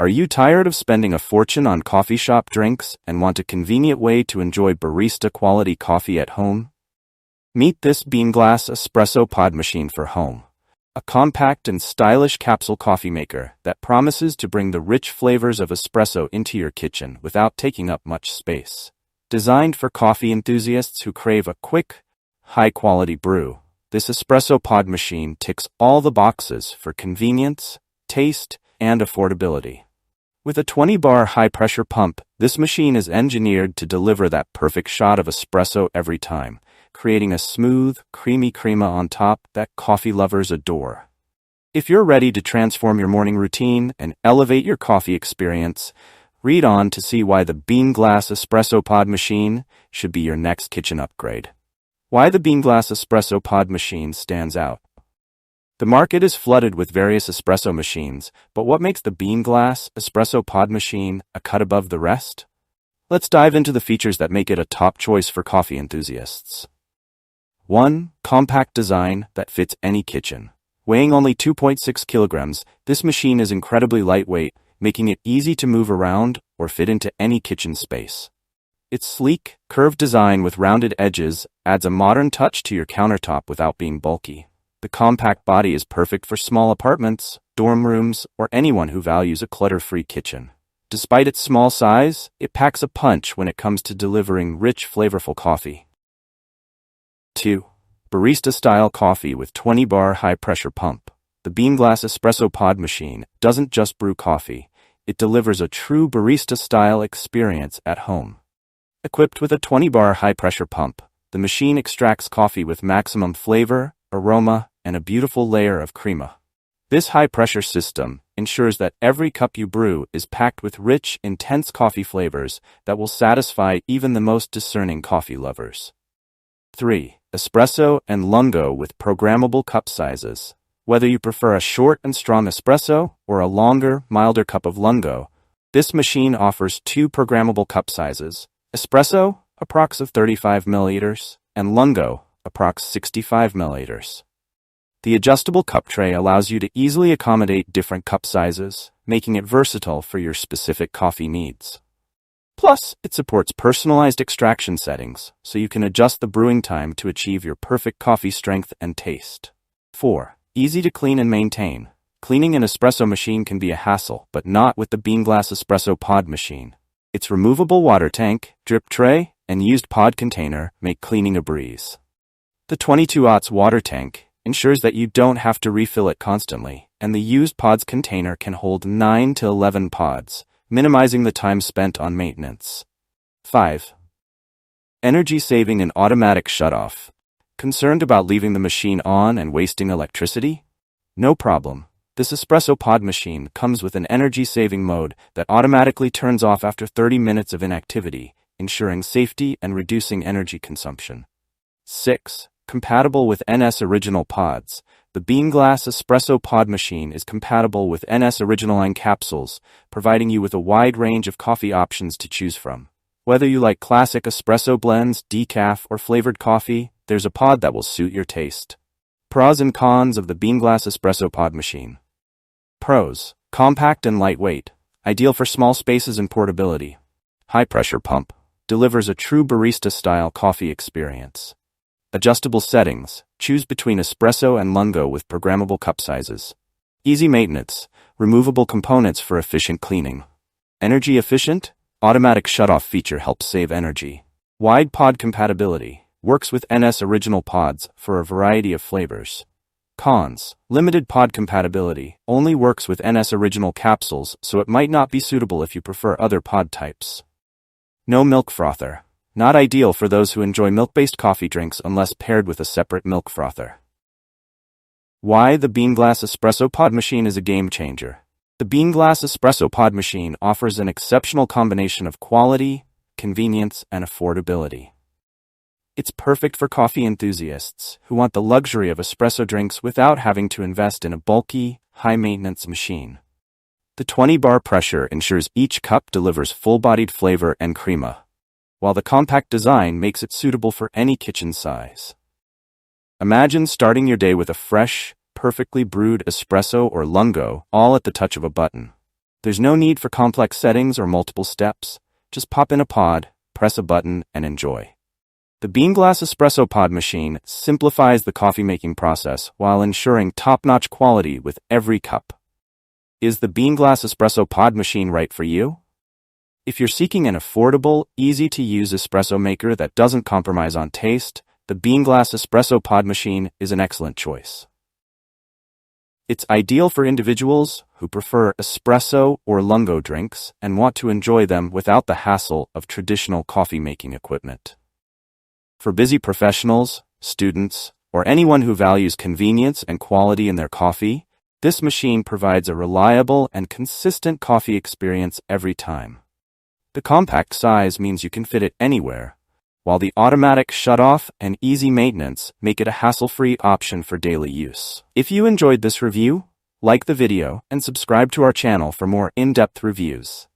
Are you tired of spending a fortune on coffee shop drinks and want a convenient way to enjoy barista-quality coffee at home? Meet this Beanglass Espresso Pod Machine for home, a compact and stylish capsule coffee maker that promises to bring the rich flavors of espresso into your kitchen without taking up much space. Designed for coffee enthusiasts who crave a quick, high-quality brew, this espresso pod machine ticks all the boxes for convenience, taste, and affordability. With a 20-bar high-pressure pump, this machine is engineered to deliver that perfect shot of espresso every time, creating a smooth, creamy crema on top that coffee lovers adore. If you're ready to transform your morning routine and elevate your coffee experience, read on to see why the Beanglass Espresso Pod Machine should be your next kitchen upgrade. Why the Beanglass Espresso Pod Machine stands out. The market is flooded with various espresso machines, but what makes the Beanglass Espresso Pod Machine a cut above the rest? Let's dive into the features that make it a top choice for coffee enthusiasts. 1. Compact design that fits any kitchen. Weighing only 2.6 kilograms, this machine is incredibly lightweight, making it easy to move around or fit into any kitchen space. Its sleek, curved design with rounded edges adds a modern touch to your countertop without being bulky. The compact body is perfect for small apartments, dorm rooms, or anyone who values a clutter-free kitchen. Despite its small size, it packs a punch when it comes to delivering rich, flavorful coffee. 2. Barista-style coffee with 20-bar high-pressure pump. The Beanglass Espresso Pod Machine doesn't just brew coffee, it delivers a true barista-style experience at home. Equipped with a 20-bar high-pressure pump, the machine extracts coffee with maximum flavor, aroma, and a beautiful layer of crema. This high-pressure system ensures that every cup you brew is packed with rich, intense coffee flavors that will satisfy even the most discerning coffee lovers. 3. Espresso and lungo with programmable cup sizes. Whether you prefer a short and strong espresso or a longer, milder cup of lungo, this machine offers two programmable cup sizes: espresso, approx of 35 milliliters, and lungo, approx 65 milliliters. The adjustable cup tray allows you to easily accommodate different cup sizes, making it versatile for your specific coffee needs. Plus, it supports personalized extraction settings, so you can adjust the brewing time to achieve your perfect coffee strength and taste. 4. Easy to clean and maintain. Cleaning an espresso machine can be a hassle, but not with the Beanglass Espresso Pod Machine. Its removable water tank, drip tray, and used pod container make cleaning a breeze. The 22-aughts water tank ensures that you don't have to refill it constantly, and the used pods container can hold 9 to 11 pods, minimizing the time spent on maintenance. 5. Energy saving and automatic shutoff. Concerned about leaving the machine on and wasting electricity? No problem. This espresso pod machine comes with an energy-saving mode that automatically turns off after 30 minutes of inactivity, ensuring safety and reducing energy consumption. 6. Compatible with NS Original pods. The Beanglass Espresso Pod Machine is compatible with NS Original line capsules, providing you with a wide range of coffee options to choose from. Whether you like classic espresso blends, decaf, or flavored coffee, there's a pod that will suit your taste. Pros and cons of the Beanglass Espresso Pod Machine. Pros: compact and lightweight, ideal for small spaces and portability. High-pressure pump, delivers a true barista-style coffee experience. Adjustable settings, choose between espresso and lungo with programmable cup sizes. Easy maintenance, removable components for efficient cleaning. Energy efficient, automatic shutoff feature helps save energy. Wide pod compatibility, works with NS Original pods for a variety of flavors. Cons: limited pod compatibility, only works with NS Original capsules, so it might not be suitable if you prefer other pod types. No milk frother, not ideal for those who enjoy milk-based coffee drinks unless paired with a separate milk frother. Why the Beanglass Espresso Pod Machine is a game changer. The Beanglass Espresso Pod Machine offers an exceptional combination of quality, convenience, and affordability. It's perfect for coffee enthusiasts who want the luxury of espresso drinks without having to invest in a bulky, high-maintenance machine. The 20-bar pressure ensures each cup delivers full-bodied flavor and crema, while the compact design makes it suitable for any kitchen size. Imagine starting your day with a fresh, perfectly brewed espresso or lungo, all at the touch of a button. There's no need for complex settings or multiple steps. Just pop in a pod, press a button, and enjoy. The Beanglass Espresso Pod Machine simplifies the coffee-making process while ensuring top-notch quality with every cup. Is the Beanglass Espresso Pod Machine right for you? If you're seeking an affordable, easy-to-use espresso maker that doesn't compromise on taste, the Beanglass Espresso Pod Machine is an excellent choice. It's ideal for individuals who prefer espresso or lungo drinks and want to enjoy them without the hassle of traditional coffee-making equipment. For busy professionals, students, or anyone who values convenience and quality in their coffee, this machine provides a reliable and consistent coffee experience every time. The compact size means you can fit it anywhere, while the automatic shutoff and easy maintenance make it a hassle-free option for daily use. If you enjoyed this review, like the video and subscribe to our channel for more in-depth reviews.